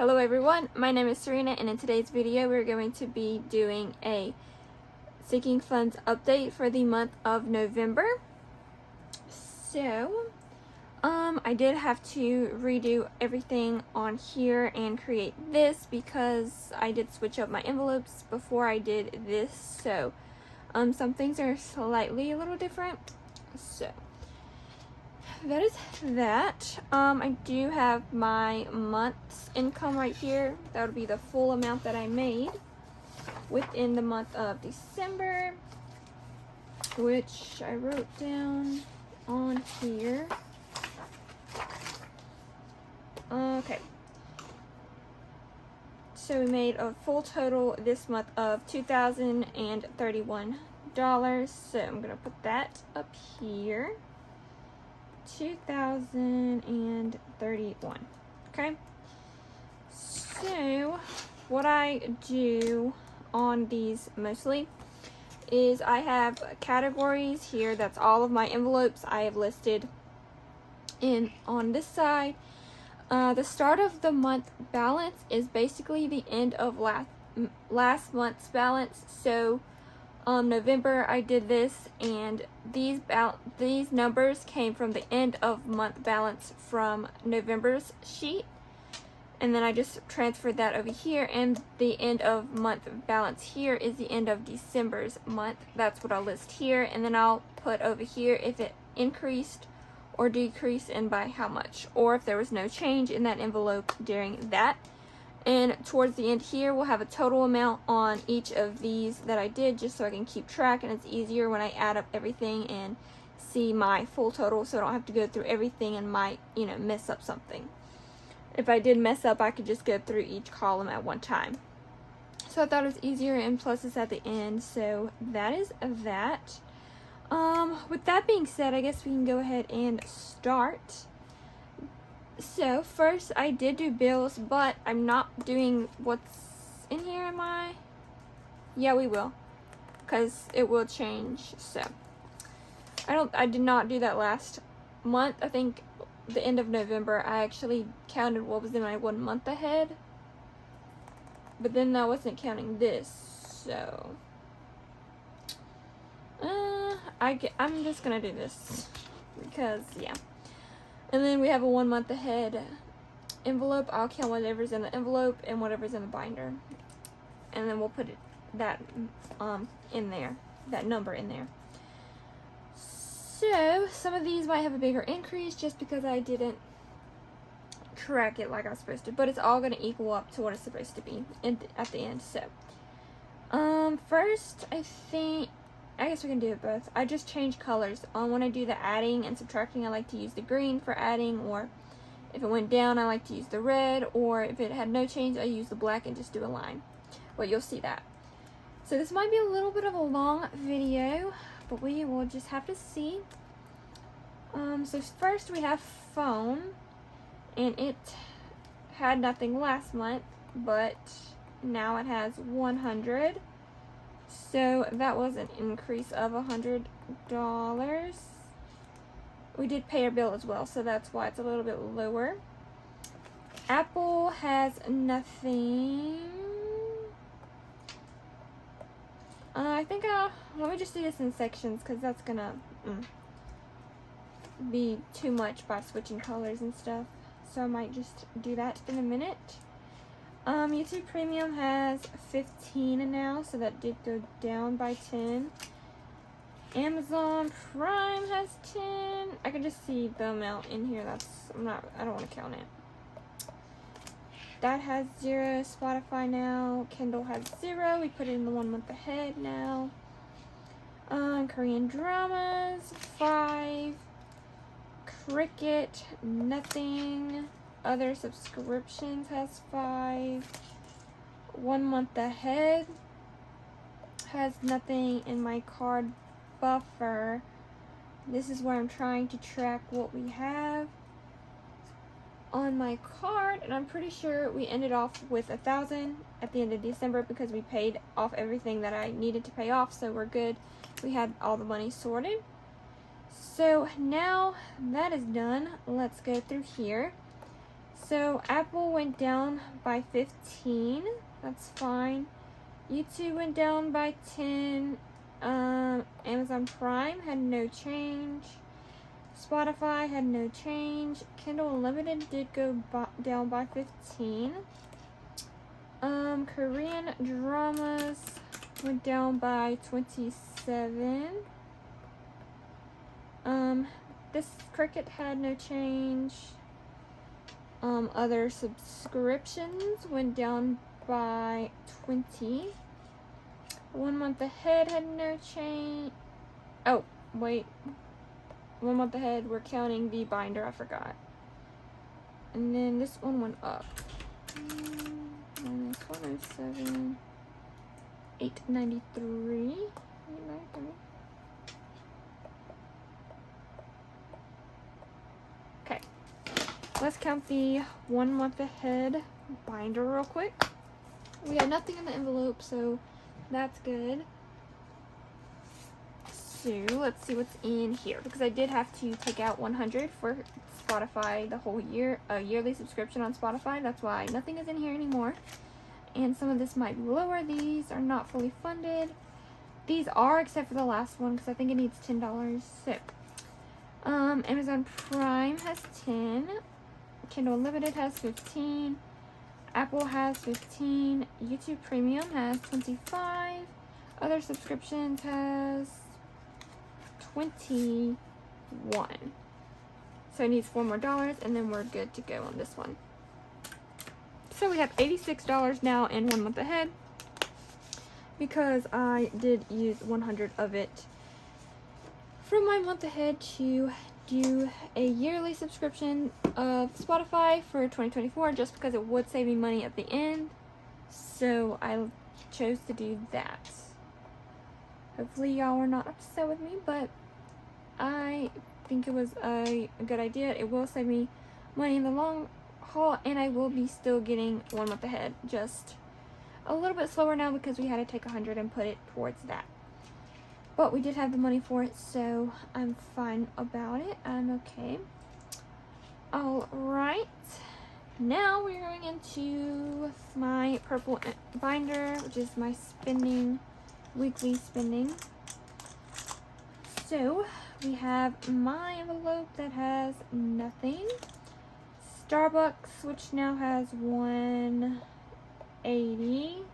Hello everyone, my name is Sarina, and in today's video we're going to be doing a Seeking Funds update for the month of November. So, I did have to redo everything on here and create this because I did switch up my envelopes before I did this. So, some things are slightly a little different. So, that is that. I do have my month's income right here. That would be the full amount that I made within the month of December, which I wrote down on here. Okay. So we made a full total this month of $2,031. So I'm going to put that up here. 2031. Okay, so what I do on these mostly is I have categories here. That's all of my envelopes I have listed in on this side. The start of the month balance is basically the end of last month's balance. So November I did this, and these numbers came from the end of month balance from November's sheet, and then I just transferred that over here, and the end of month balance here is the end of December's month. That's what I'll list here, and then I'll put over here if it increased or decreased and by how much, or if there was no change in that envelope during that. And towards the end here, we'll have a total amount on each of these that I did, just so I can keep track, and it's easier when I add up everything and see my full total, so I don't have to go through everything and might, mess up something. If I did mess up, I could just go through each column at one time. So I thought it was easier, and plus it's at the end, so that is that. With that being said, I guess we can go ahead and start. So first I did do bills, but I'm not doing what's in here, am I? Yeah, we will, because it will change. So I did not do that last month. I think the end of November I actually counted what was in my 1 month ahead, but then I wasn't counting this. So I'm just gonna do this because yeah. And then we have a 1 month ahead envelope. I'll count whatever's in the envelope and whatever's in the binder. And then we'll put that in there, that number in there. So some of these might have a bigger increase just because I didn't track it like I was supposed to. But it's all going to equal up to what it's supposed to be at the end. So first I guess we can do it both. I just change colors. When I do the adding and subtracting, I like to use the green for adding, or if it went down, I like to use the red, or if it had no change, I use the black and just do a line. But you'll see that. So this might be a little bit of a long video, but we will just have to see. So first we have phone, and it had nothing last month, but now it has 100. So that was an increase of $100. We did pay our bill as well, so that's why it's a little bit lower. Apple has nothing. I think let me just do this in sections, because that's gonna be too much by switching colors and stuff. So I might just do that in a minute. YouTube Premium has 15 now, so that did go down by 10. Amazon Prime has 10. I can just see the amount in here. I don't want to count it. That has 0. Spotify now. Kindle has 0. We put it in the 1 month ahead now. Korean dramas, 5. Cricket, nothing. Other subscriptions has 5. 1 month ahead has nothing in my card buffer. This is where I'm trying to track what we have on my card, and I'm pretty sure we ended off with 1,000 at the end of December because we paid off everything that I needed to pay off, so we're good. We had all the money sorted. So now that is done, let's go through here. So Apple went down by 15. That's fine. YouTube went down by 10. Amazon Prime had no change. Spotify had no change. Kindle Unlimited did go down by 15. Korean dramas went down by 27. This Cricket had no change. Other subscriptions went down by 20. 1 month ahead had no change. Oh, wait. 1 month ahead, we're counting the binder, I forgot. And then this one went up. Minus 107. 893. 893. Okay. Let's count the 1 month ahead binder real quick. We had nothing in the envelope, so that's good. So let's see what's in here, because I did have to take out $100 for Spotify the whole year, a yearly subscription on Spotify. That's why nothing is in here anymore. And some of this might be lower. These are not fully funded. These are, except for the last one, because I think it needs $10. So Amazon Prime has 10. Kindle Unlimited has 15. Apple has 15. YouTube Premium has 25. Other subscriptions has 21. So it needs $4 more, and then we're good to go on this one. So we have $86 now and 1 month ahead, because I did use 100 of it from my month ahead to do a yearly subscription of Spotify for 2024, just because it would save me money at the end. So I chose to do that. Hopefully y'all are not upset with me, but I think it was a good idea. It will save me money in the long haul, and I will be still getting 1 month ahead, just a little bit slower now because we had to take 100 and put it towards that. But we did have the money for it, so I'm fine about it. I'm okay. Alright, now we're going into my purple binder, which is my spending, weekly spending. So we have my envelope that has nothing. Starbucks, which now has 180.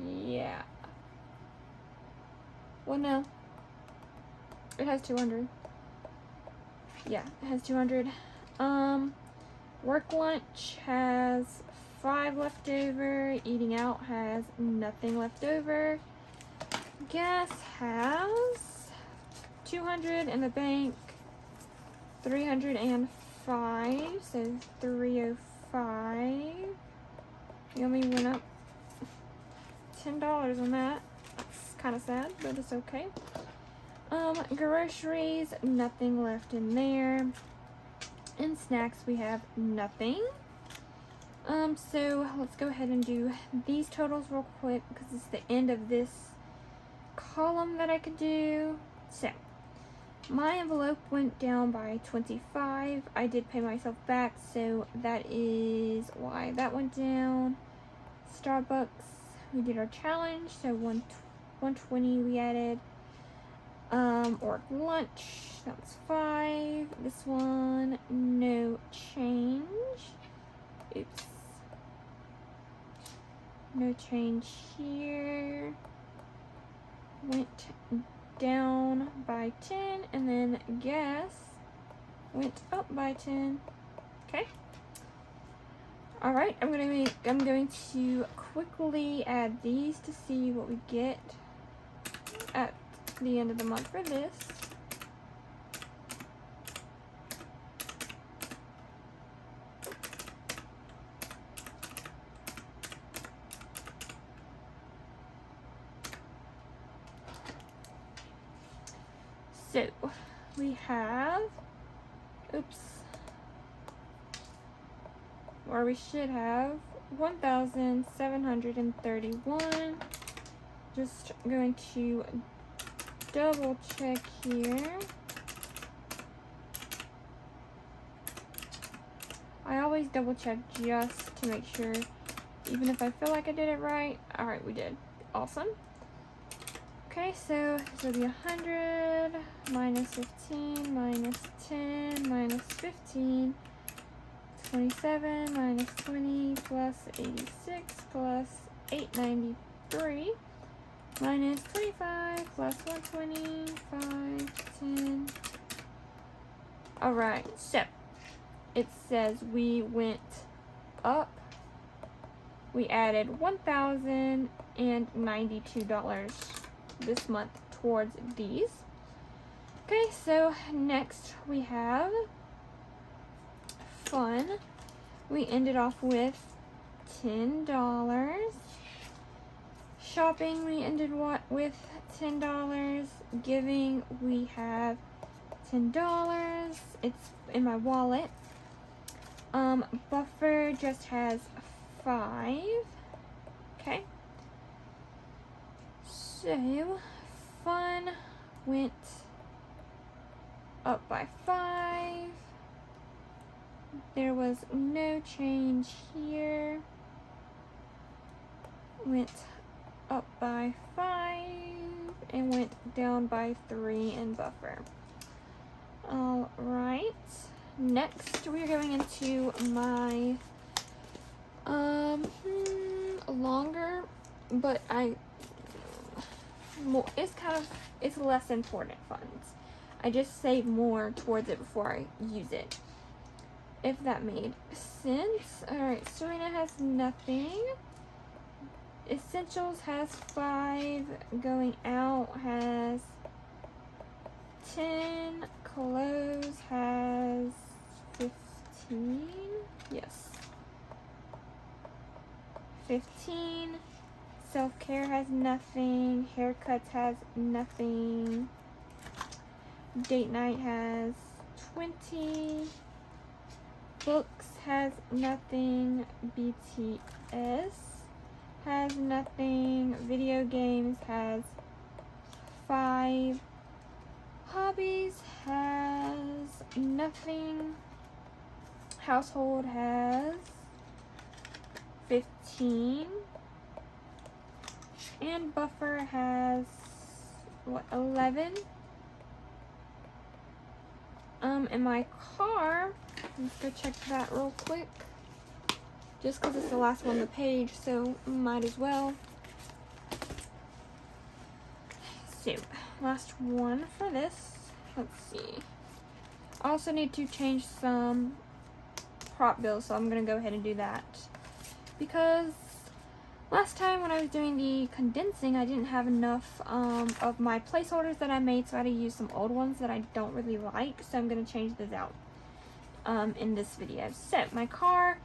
Yeah. Well, no. It has 200. Yeah, it has 200. Work lunch has 5 left over. Eating out has nothing left over. Gas has 200 in the bank. 305, so 305. You only went up $10 on that. That's kind of sad, but it's okay. Groceries, nothing left in there. In snacks, we have nothing. So let's go ahead and do these totals real quick, because it's the end of this column that I could do. So my envelope went down by 25. I did pay myself back, so that is why that went down. Starbucks, we did our challenge, so 120 we added. Or lunch, that was 5. This one, no change. Oops. No change here. Went down by 10, and then gas went up by 10. Okay. All right, I'm going to quickly add these to see what we get at the end of the month for this. So we have, or we should have 1,731. Just going to double check here. always double check just to make sure, even if I feel like I did it right. All right, we did. Awesome. Okay, so this will be 100 minus 15 minus 10 minus 15, 27 minus 20 plus 86 plus 893 minus 25 plus 120, 5, 10. All right, so it says we went up. We added $1,092 this month towards these. Okay, so next we have fun. We ended off with $10. Shopping, we ended with $10. Giving, we have $10. It's in my wallet. Buffer just has 5. Okay. So, fun went up by 5. There was no change here. Went up by 5 and went down by 3 in buffer. All right. Next, we're going into my longer, but it's less important funds. I just save more towards it before I use it, if that made sense. All right, Sarina has nothing. Essentials has 5. Going out has 10. Clothes has 15. Yes. 15. Self-care has nothing. Haircuts has nothing. Date night has 20. Books has nothing. BTS has nothing. Video games has 5. Hobbies has nothing. Household has 15. And buffer has, what, 11? In my car, let's go check that real quick. Just because it's the last one on the page, so might as well. So, last one for this. Let's see. I also need to change some prop bills, so I'm going to go ahead and do that. Because last time when I was doing the condensing, I didn't have enough of my placeholders that I made, so I had to use some old ones that I don't really like. So I'm going to change those out in this video. So, my car,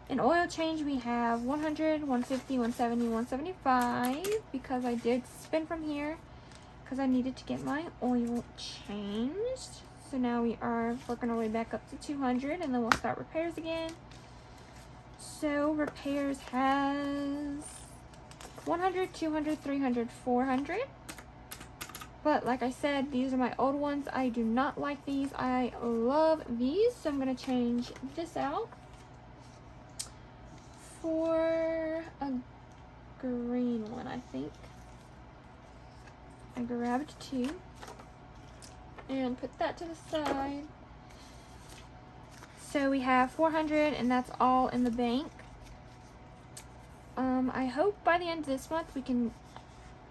in oil change, we have 100, 150, 170, 175, because I did spin from here because I needed to get my oil changed. So now we are working our way back up to 200, and then we'll start repairs again. So repairs has 100, 200, 300, 400. But like I said, these are my old ones. I do not like these. I love these, so I'm going to change this out for a green one, I think. I grabbed 2 and put that to the side. So we have 400, and that's all in the bank. I hope by the end of this month we can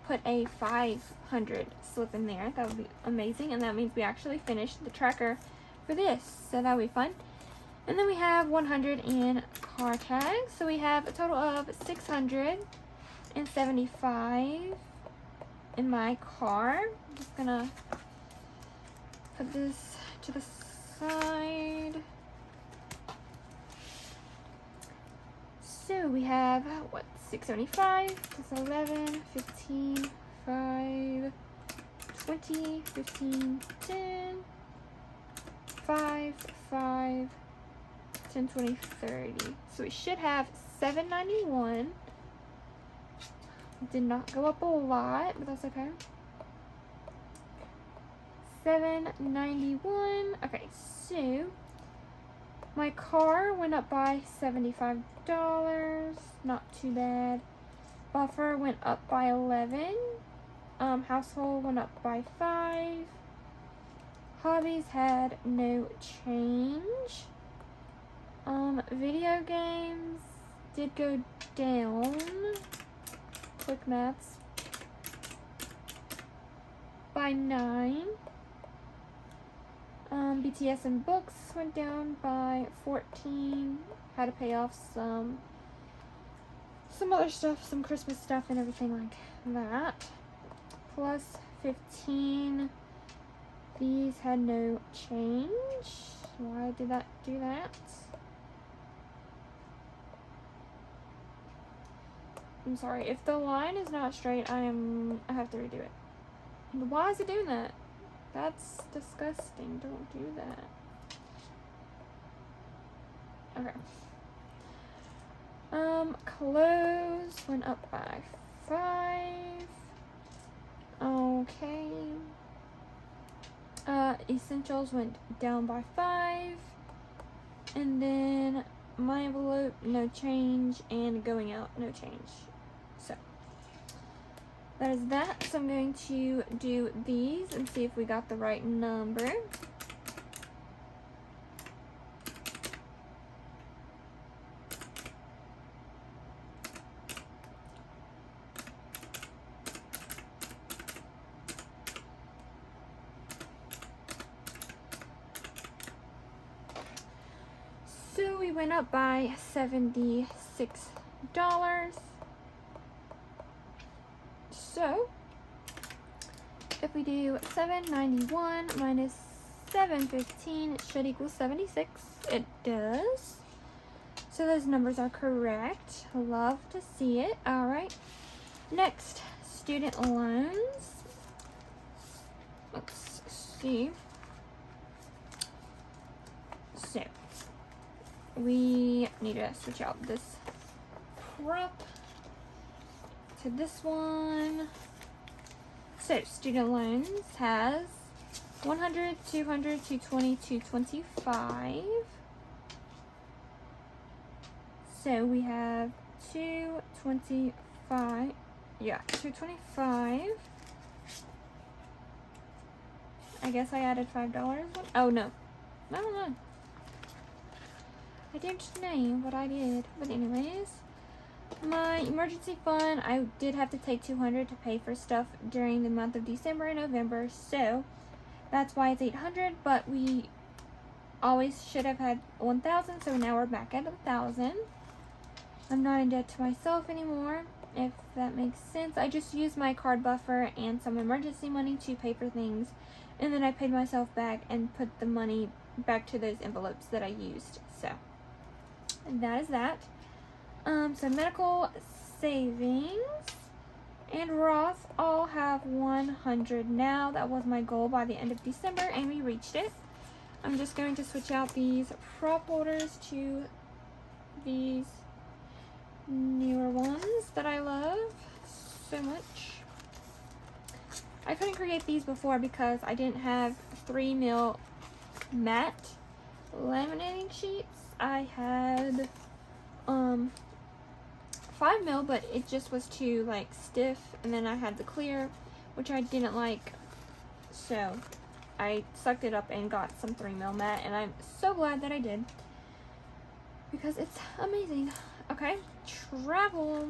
put a 500 slip in there. That would be amazing, and that means we actually finished the tracker for this, so that would be fun. And then we have 100 in car tags, so we have a total of 675 in my car. I'm just gonna put this to the side. So we have, what, 675 plus 11, 15, 5, 20, 15, 10, 5, 5, 10, 20, 30. So we should have 791. Did not go up a lot, but that's okay. 791. Okay, so My car went up by $75. Not too bad. Buffer went up by 11. Household went up by 5. Hobbies had no change. Video games did go down. Quick maths. By 9. BTS and books went down by 14. Had to pay off some other stuff, some Christmas stuff and everything like that. Plus 15. These had no change. Why did that do that? I'm sorry. If the line is not straight, I have to redo it. Why is it doing that? That's disgusting. Don't do that. Okay. Clothes went up by 5. Okay. Essentials went down by 5. And then my envelope, no change, and going out, no change. So that is that. So I'm going to do these and see if we got the right number. So we went up by $76. So if we do $7.91 minus $7.15, it should equal 76. It does. So those numbers are correct. Love to see it. All right. Next, student loans. Let's see. So we need to switch out this prop to this one. So student loans has 100, 200, 220, 225. So we have 225. Yeah, 225. I guess I added $5. Oh no. I don't know. I don't know what I did. But anyways, my emergency fund, I did have to take $200 to pay for stuff during the month of December and November. So that's why it's $800. But we always should have had $1,000. So now we're back at $1,000. I'm not in debt to myself anymore, if that makes sense. I just used my card buffer and some emergency money to pay for things. And then I paid myself back and put the money back to those envelopes that I used. So that is that. So medical, savings, and Roth all have 100 now. That was my goal by the end of December, and we reached it. I'm just going to switch out these prop holders to these newer ones that I love so much. I couldn't create these before because I didn't have 3 mil matte laminating sheets. I had 5 mil, but it just was too like stiff, and then I had the clear, which I didn't like, so I sucked it up and got some 3 mil matte, and I'm so glad that I did because it's amazing. Okay, travel.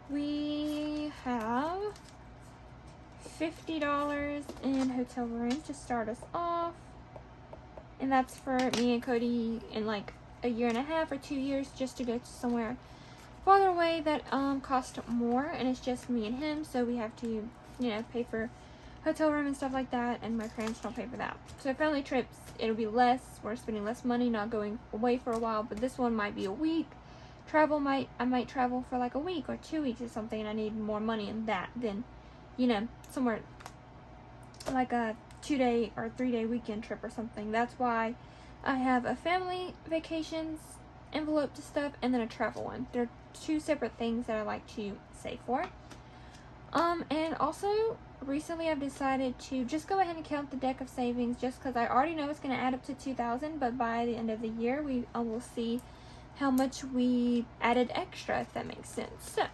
We have $50 in hotel rooms to start us off, and that's for me and Cody in like a year and a half or 2 years, just to go to somewhere farther away that cost more, and it's just me and him, so we have to, you know, pay for hotel room and stuff like that, and my parents don't pay for that. So family trips, it'll be less, we're spending less money, not going away for a while, but this one might be a week. Travel I might travel for like a week or 2 weeks or something, and I need more money in that than, you know, somewhere like a 2-day or 3-day weekend trip or something. That's why I have a family vacations envelope to stuff, and then a travel one. They're two separate things that I like to save for. And also recently I've decided to just go ahead and count the deck of savings, just because I already know it's going to add up to 2,000, but by the end of the year we will see how much we added extra, if that makes sense. So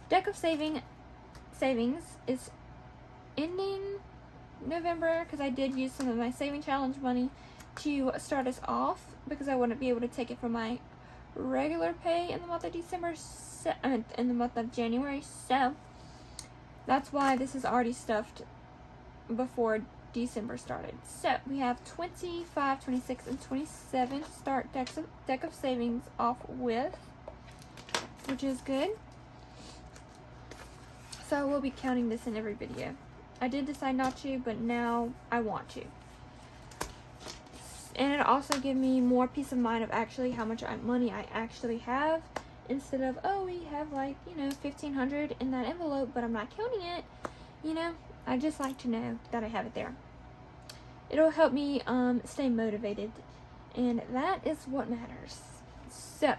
deck of savings is ending November, because I did use some of my saving challenge money to start us off, because I wouldn't be able to take it from my regular pay in the month of December, in the month of January, so that's why this is already stuffed before December started. So we have 25, 26, and 27 to start deck of savings off with, which is good. So we'll be counting this in every video. I did decide not to, but now I want to. And it'll also give me more peace of mind of actually how much money I actually have, instead of, oh, we have like, you know, $1,500 in that envelope, but I'm not counting it. You know, I just like to know that I have it there. It'll help me stay motivated, and that is what matters. So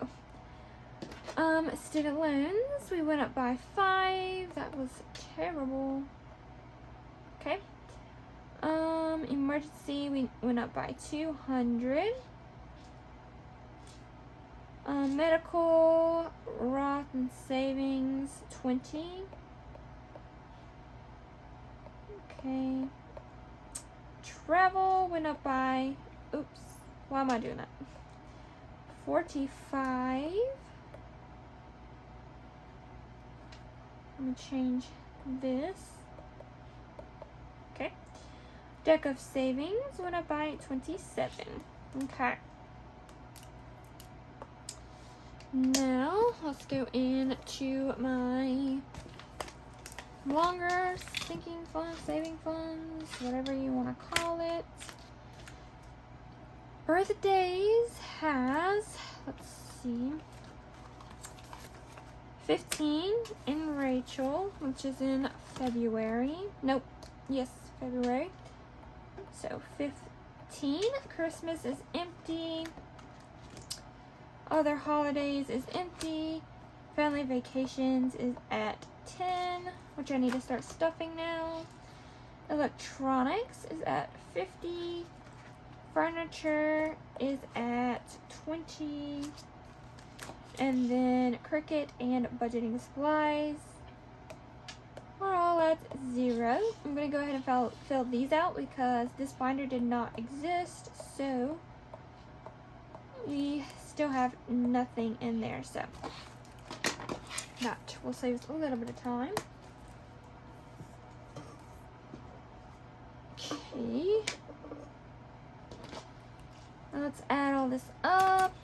student loans, we went up by 5. That was terrible. Okay. Emergency, we went up by 200. Medical, Roth, and savings, 20. Okay. Travel went up by, oops, why am I doing that? 45. I'm gonna change this. Okay. Deck of savings went up by 27. Okay. Now let's go into my longer sinking funds, saving funds, whatever you want to call it. Birthdays has, let's see, 15 in Rachel, which is in February. Nope, yes, February. So 15. Christmas is empty. Other holidays is empty. Family vacations is at 10, which I need to start stuffing now. Electronics is at 50. Furniture is at 20. And then Cricut and budgeting supplies are all at 0. I'm going to go ahead and fill these out because this binder did not exist, so we still have nothing in there, so that will save us a little bit of time. Okay, now let's add all this up.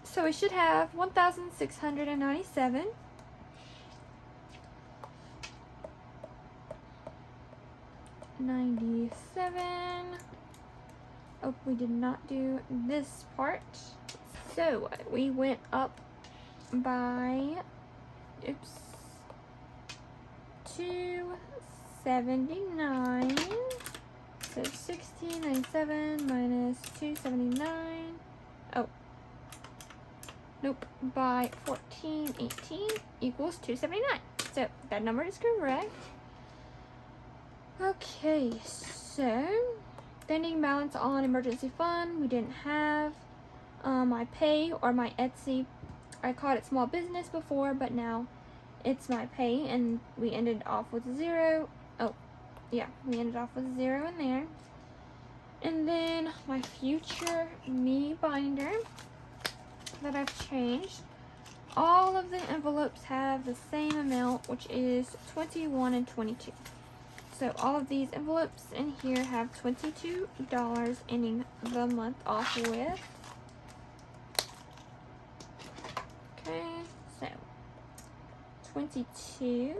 So we should have 1,697. Oh, we did not do this part. So we went up by, oops, 279. So 1697 minus 279. Oh. Nope, by 1418 equals 279. So that number is correct. Okay, so the ending balance on emergency fund, we didn't have. My pay or my Etsy, I called it small business before, but now it's my pay, and we ended off with 0. Oh, yeah, we ended off with 0 in there. And then my future me binder that I've changed, all of the envelopes have the same amount, which is 21 and 22. So all of these envelopes in here have $22 ending the month off with. Okay, so 22.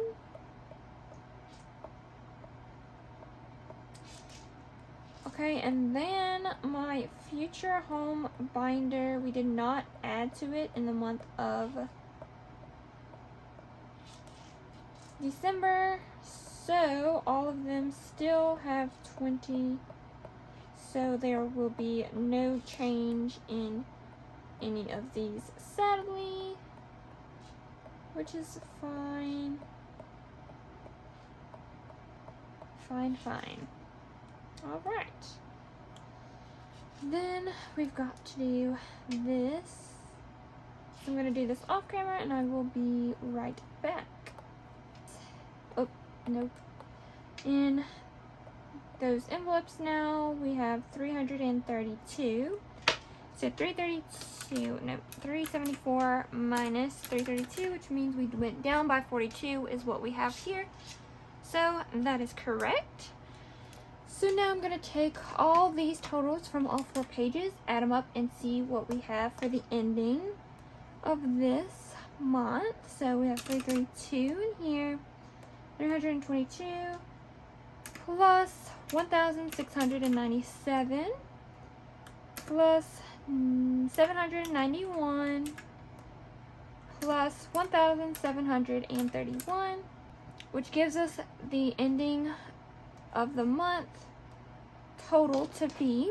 Okay, and then my future home binder, we did not add to it in the month of December, So all of them still have 20, so there will be no change in any of these, sadly, which is fine. Fine. All right. Then we've got to do this. So I'm going to do this off camera and I will be right back. Oh, nope. In those envelopes now, we have 332. So 374 minus 332, which means we went down by 42 is what we have here. So that is correct. So now I'm going to take all these totals from all 4 pages, add them up, and see what we have for the ending of this month. So we have 332 in here, 322 plus 1,697 plus 791 plus 1,731, which gives us the ending of the month total to be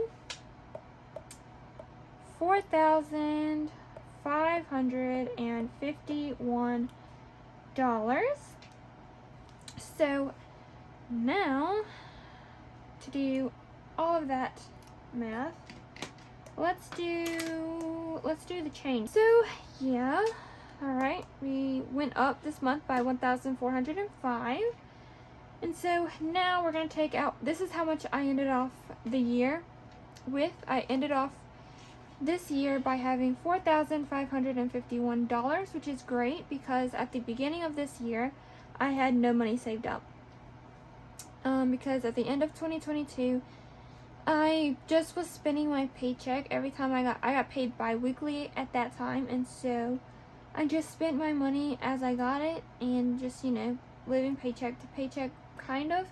$4,551. So now to do all of that math, let's do the change. So yeah, all right, we went up this month by 1,405. And so now we're going to take out, this is how much I ended off the year with. I ended off this year by having $4,551, which is great because at the beginning of this year, I had no money saved up. Because at the end of 2022, I just was spending my paycheck every time I got paid bi-weekly at that time. And so I just spent my money as I got it and just, you know, living paycheck to paycheck kind of,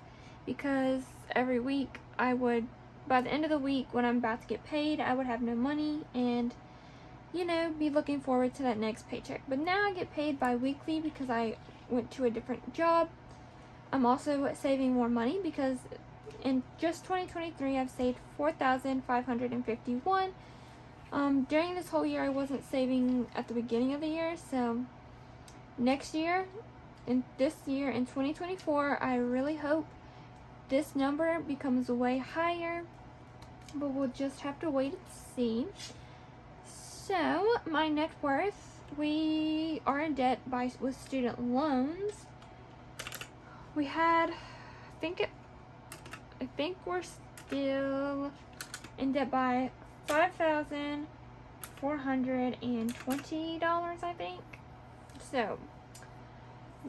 because every week I would, by the end of the week when I'm about to get paid, I would have no money and, you know, be looking forward to that next paycheck. But now I get paid bi-weekly because I went to a different job. I'm also saving more money because in just 2023 I've saved $4,551. During this whole year I wasn't saving at the beginning of the year, so next year, in this year in 2024, I really hope this number becomes way higher, but we'll just have to wait and see. So my net worth, we are in debt with student loans. We had, I think we're still in debt by $5,420, I think. So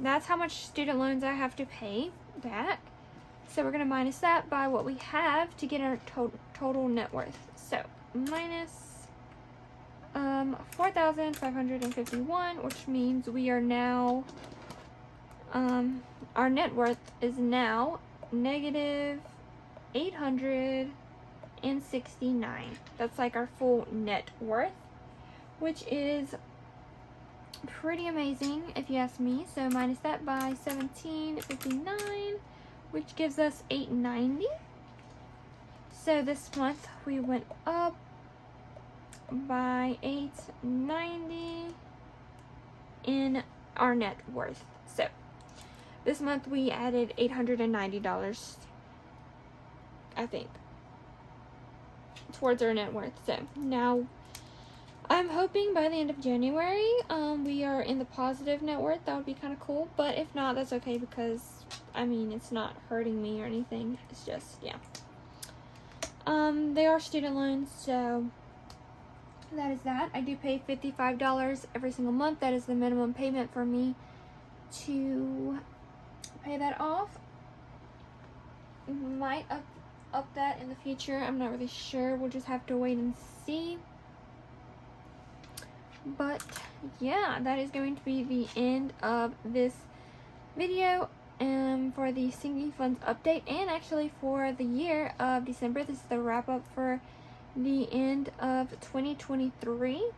that's how much student loans I have to pay back. So we're going to minus that by what we have to get our total net worth. So minus 4,551, which means we are now, our net worth is now negative 869. That's like our full net worth, which is pretty amazing if you ask me. So minus that by 1759, which gives us 890. So this month we went up by 890 in our net worth. So this month we added $890, I think, towards our net worth. So now I'm hoping by the end of January we are in the positive net worth. That would be kind of cool, but if not, that's okay because I mean it's not hurting me or anything. It's just, yeah, they are student loans, so that is that. I do pay $55 every single month. That is the minimum payment for me to pay that off. Might up that in the future. I'm not really sure. We'll just have to wait and see. But yeah, that is going to be the end of this video for the Sinking Funds update, and actually for the year of December. This is the wrap up for the end of 2023.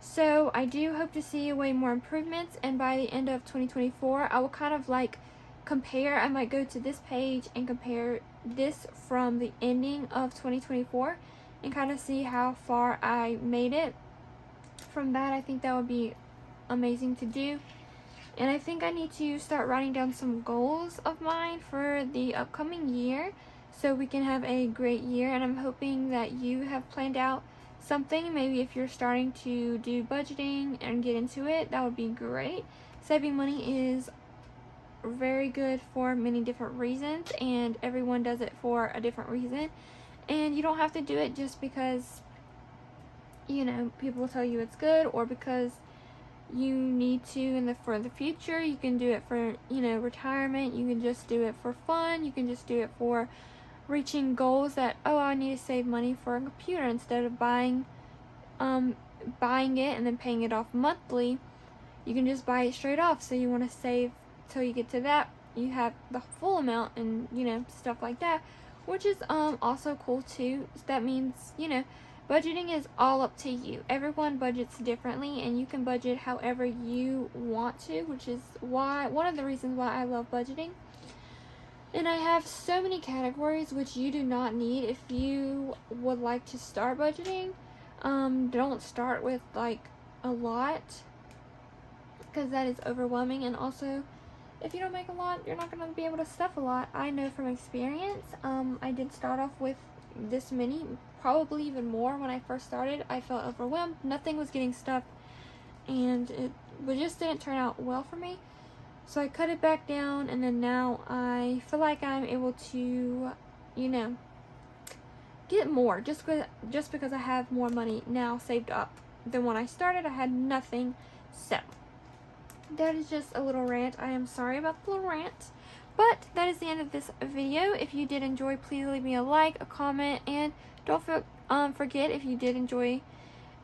So I do hope to see way more improvements, and by the end of 2024 I will kind of like compare. I might go to this page and compare this from the ending of 2024 and kind of see how far I made it. From that, I think that would be amazing to do. And I think I need to start writing down some goals of mine for the upcoming year so we can have a great year. And I'm hoping that you have planned out something. Maybe if you're starting to do budgeting and get into it, that would be great. Saving money is very good for many different reasons, and everyone does it for a different reason. And you don't have to do it just because, you know, people tell you it's good, or because you need to for the future. You can do it for, you know, retirement. You can just do it for fun. You can just do it for reaching goals that, oh, I need to save money for a computer instead of buying it and then paying it off monthly. You can just buy it straight off. So you want to save till you get to that, you have the full amount, and, you know, stuff like that, which is also cool too. That means, you know, budgeting is all up to you. Everyone budgets differently, and you can budget however you want to, which is why, one of the reasons why I love budgeting. And I have so many categories which you do not need. If you would like to start budgeting, don't start with like a lot, because that is overwhelming. And also, if you don't make a lot, you're not going to be able to stuff a lot. I know from experience. I did start off with this many, probably even more when I first started. I felt overwhelmed. Nothing was getting stuffed, and it just didn't turn out well for me. So I cut it back down, and then now I feel like I'm able to, you know, get more just because I have more money now saved up than when I started. I had nothing. So that is just a little rant. I am sorry about the little rant, but that is the end of this video. If you did enjoy, please leave me a like, a comment, and don't forget, if you did enjoy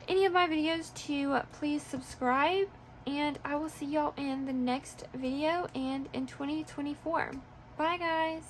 any of my videos, to please subscribe. And I will see y'all in the next video and in 2024. Bye, guys.